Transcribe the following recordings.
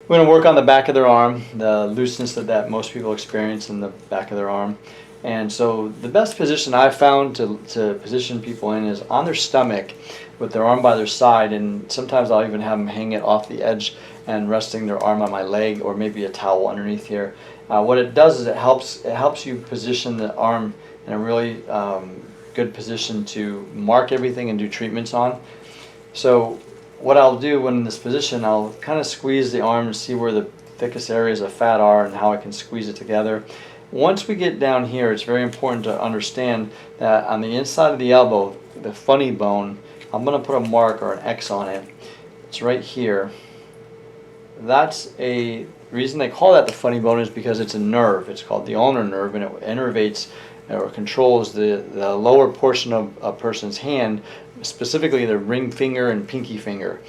We're going to work on the back of their arm, the looseness that most people experience in the back of their arm. And so the best position I've found to position people in is on their stomach with their arm by their side, and sometimes I'll even have them hang it off the edge and resting their arm on my leg or maybe a towel underneath here. What it does is it helps you position the arm in a really good position to mark everything and do treatments on. So what I'll do when in this position, I'll kind of squeeze the arm and see where the thickest areas of fat are and how I can squeeze it together. Once we get down here, it's very important to understand that on the inside of the elbow, the funny bone, I'm going to put a mark or an X on it. It's right here. That's a reason they call that the funny bone is because it's a nerve. It's called the ulnar nerve, and it innervates or controls the lower portion of a person's hand, specifically their ring finger and pinky finger.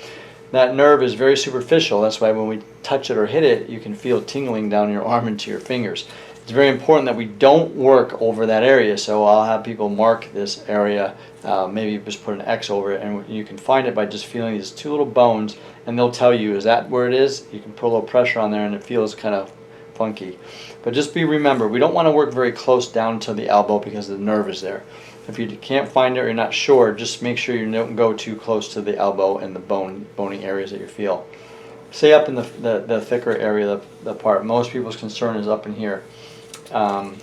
That nerve is very superficial. That's why when we touch it or hit it, you can feel tingling down your arm into your fingers. It's very important that we don't work over that area, so I'll have people mark this area, maybe just put an X over it, and you can find it by just feeling these two little bones, and they'll tell you, is that where it is? You can put a little pressure on there and it feels kind of funky. But just remember, we don't want to work very close down to the elbow because the nerve is there. If you can't find it or you're not sure, just make sure you don't go too close to the elbow and the bony areas that you feel. Say up in the thicker area, the part most people's concern is up in here. When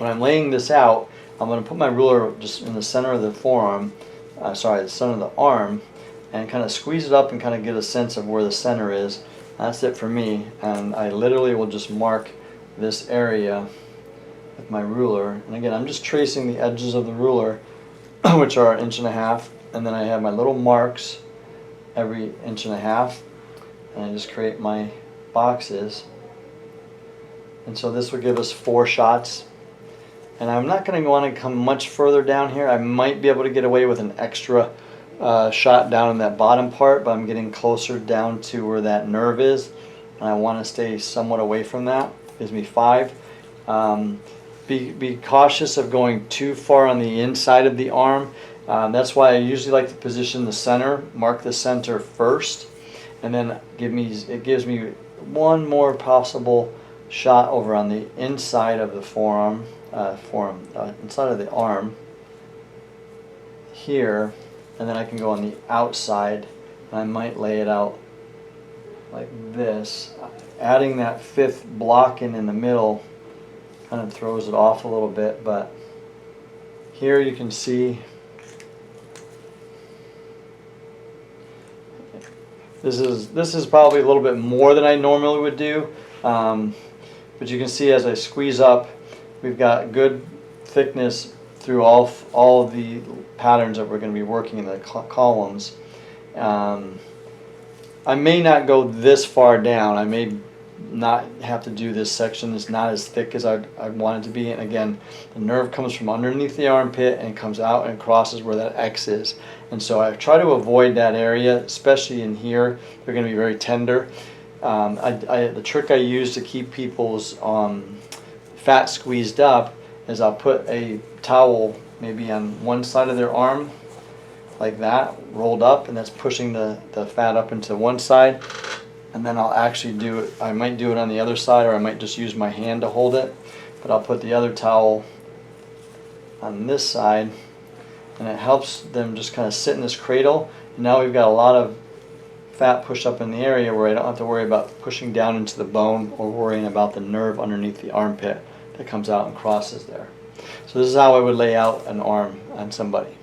I'm laying this out, I'm going to put my ruler just in the center of the forearm, the center of the arm, and kind of squeeze it up and kind of get a sense of where the center is. That's it for me, and I literally will just mark this area with my ruler. And again, I'm just tracing the edges of the ruler, which are 1.5 inches, and then I have my little marks every 1.5 inches, and I just create my boxes. And so this will give us 4 shots. And I'm not going to want to come much further down here. I might be able to get away with an extra shot down in that bottom part, but I'm getting closer down to where that nerve is, and I want to stay somewhat away from that. Gives me 5. Be cautious of going too far on the inside of the arm. That's why I usually like to position the center, mark the center first, and then it gives me one more possible shot over on the inside of the forearm, inside of the arm here, and then I can go on the outside, and I might lay it out like this. Adding that 5th block in the middle kind of throws it off a little bit, but here you can see this is probably a little bit more than I normally would do, but you can see as I squeeze up, we've got good thickness through all of the patterns that we're going to be working in the columns. I may not go this far down. I may not have to do this section. It's not as thick as I want it to be. And again, the nerve comes from underneath the armpit and comes out and crosses where that X is. And so I try to avoid that area, especially in here. They're going to be very tender. The trick I use to keep people's fat squeezed up is I'll put a towel maybe on one side of their arm like that, rolled up, and that's pushing the fat up into one side. And then I'll actually do it, I might do it on the other side, or I might just use my hand to hold it, but I'll put the other towel on this side, and it helps them just kind of sit in this cradle. And now we've got a lot of fat pushed up in the area where I don't have to worry about pushing down into the bone or worrying about the nerve underneath the armpit that comes out and crosses there. So this is how I would lay out an arm on somebody.